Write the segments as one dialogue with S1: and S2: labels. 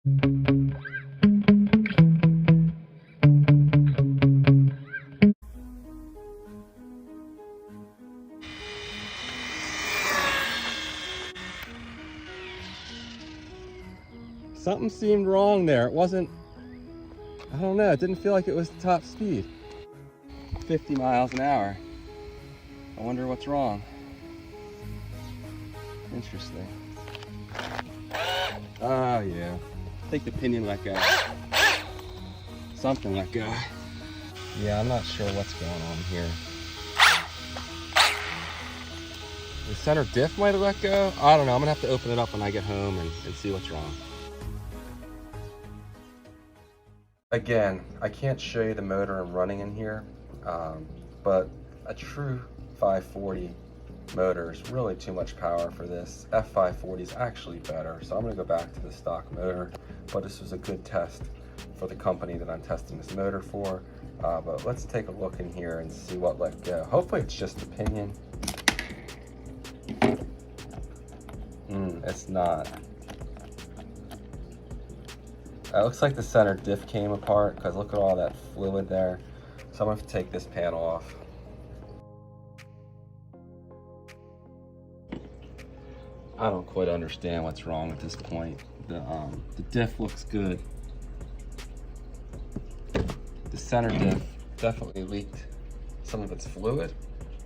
S1: Something seemed wrong there. It wasn't, I don't know, it didn't feel like it was top speed. 50 miles an hour. I wonder what's wrong. Interesting. Oh yeah. I think the pinion let go. Something let go. Yeah, I'm not sure what's going on here. The center diff might have let go. I don't know. I'm gonna have to open it up when I get home and see what's wrong. Again, I can't show you the motor I'm running in here, but a true 540 motor is really too much power for this. F540 is actually better, so I'm going to go back to the stock motor, but this was a good test for the company that I'm testing this motor for. But let's take a look in here and see what let go. Hopefully it's just the pinion. It's not. It looks like the center diff came apart because look at all that fluid there. So I'm going to have to take this panel off. I don't quite understand what's wrong at this point. The diff looks good. The center diff definitely leaked some of its fluid,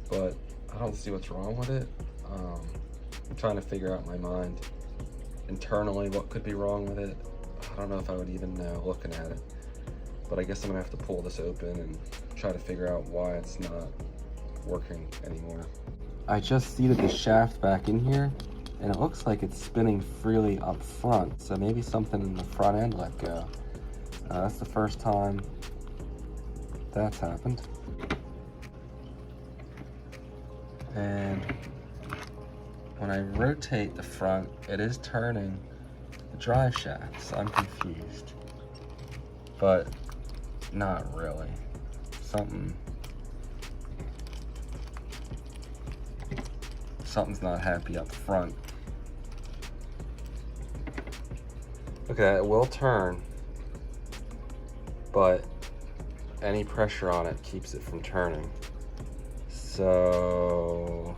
S1: but I don't see what's wrong with it. I'm trying to figure out in my mind internally what could be wrong with it. I don't know if I would even know looking at it, but I guess I'm gonna have to pull this open and try to figure out why it's not working anymore. I just seated the shaft back in here and it looks like it's spinning freely up front, so maybe something in the front end let go. That's the first time that's happened. And when I rotate the front, it is turning the drive shaft, so I'm confused, but not really. Something's not happy up front. Okay, it will turn, but any pressure on it keeps it from turning. So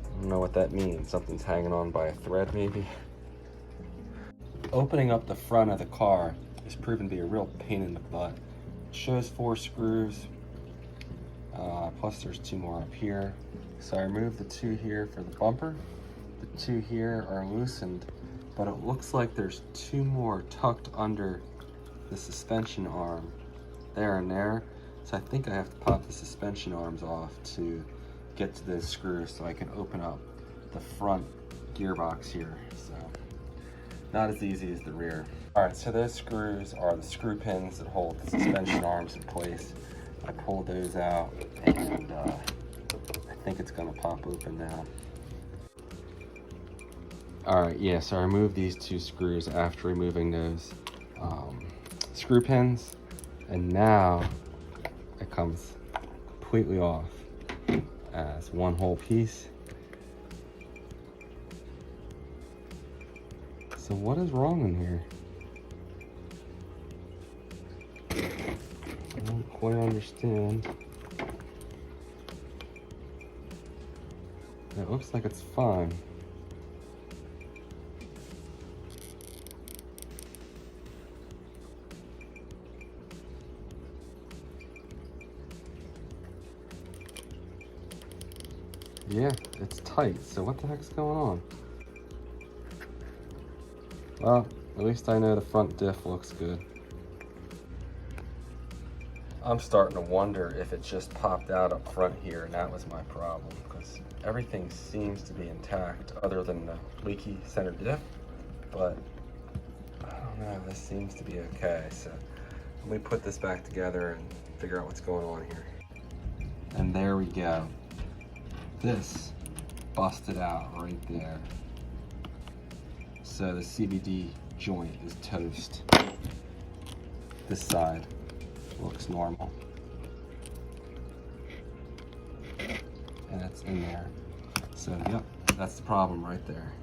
S1: I don't know what that means. Something's hanging on by a thread maybe. Opening up the front of the car has proven to be a real pain in the butt. It shows 4 screws, plus there's 2 more up here. So I removed the 2 here for the bumper. The 2 here are loosened, but it looks like there's 2 more tucked under the suspension arm, there and there. So I think I have to pop the suspension arms off to get to those screws so I can open up the front gearbox here. So not as easy as the rear. All right, so those screws are the screw pins that hold the suspension arms in place. I pulled those out and I think it's gonna pop open now. All right, yeah, so I removed these 2 screws after removing those screw pins, and now it comes completely off as one whole piece. So what is wrong in here? I don't quite understand. It looks like it's fine. Yeah, it's tight, so what the heck's going on? Well, at least I know the front diff looks good. I'm starting to wonder if it just popped out up front here and that was my problem, because everything seems to be intact other than the leaky center diff, but I don't know, this seems to be okay. So let me put this back together and figure out what's going on here. And there we go. This busted out right there. So the CVD joint is toast. This side looks normal. And it's in there. So yep, that's the problem right there.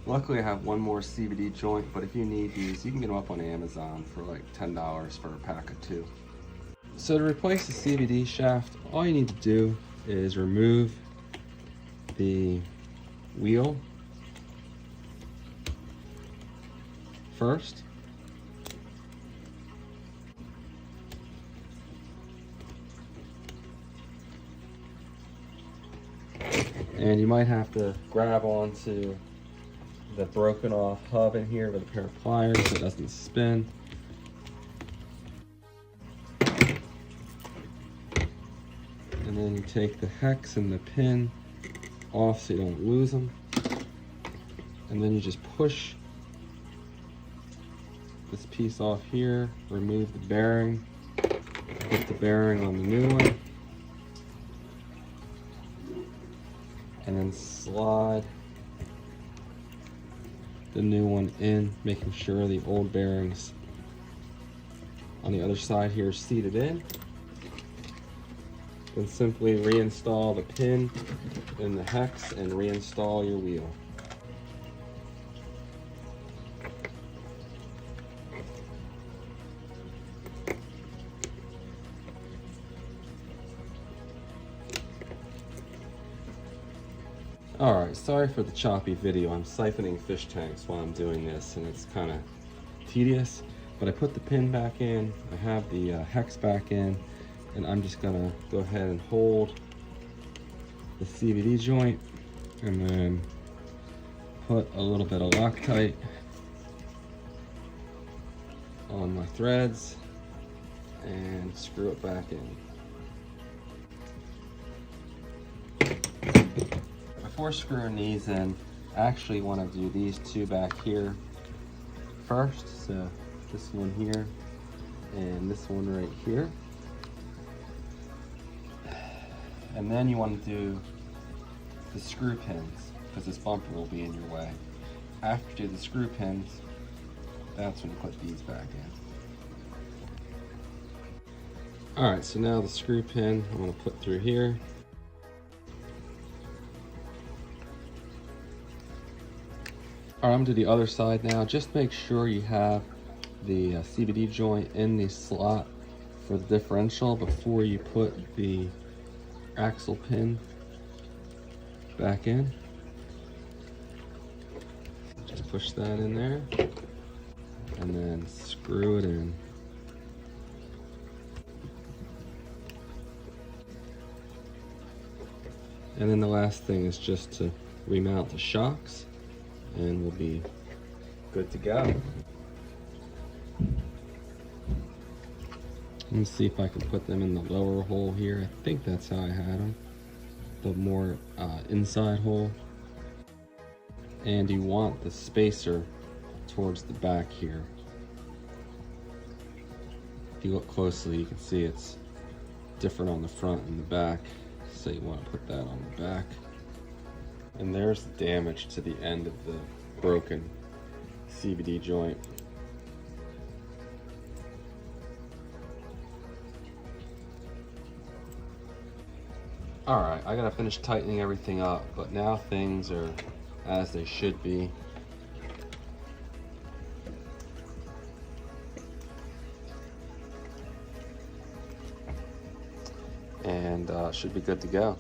S1: Luckily I have one more CVD joint, but if you need these, you can get them up on Amazon for like $10 for a pack of 2. So to replace the CVD shaft, all you need to do is remove the wheel first. And you might have to grab onto the broken off hub in here with a pair of pliers so it doesn't spin. And then you take the hex and the pin off so you don't lose them. And then you just push this piece off here, remove the bearing, put the bearing on the new one, and then slide the new one in, making sure the old bearings on the other side here are seated in. Then simply reinstall the pin in the hex and reinstall your wheel. Alright, sorry for the choppy video. I'm siphoning fish tanks while I'm doing this and it's kind of tedious, but I put the pin back in, I have the hex back in, and I'm just gonna go ahead and hold the CVD joint and then put a little bit of Loctite on my threads and screw it back in. Before screwing these in, I actually want to do these two back here first. So this one here and this one right here. And then you want to do the screw pins because this bumper will be in your way. After you do the screw pins, that's when you put these back in. Alright, so now the screw pin I'm going to put through here. Alright, I'm going to do the other side now. Just make sure you have the CVD joint in the slot for the differential before you put the axle pin back in. Just push that in there and then screw it in. And then the last thing is just to remount the shocks and we'll be good to go. Let me see if I can put them in the lower hole here. I think that's how I had them. The more inside hole. And you want the spacer towards the back here. If you look closely, you can see it's different on the front and the back. So you want to put that on the back. And there's the damage to the end of the broken CVD joint. Alright, I gotta finish tightening everything up, but now things are as they should be. And should be good to go.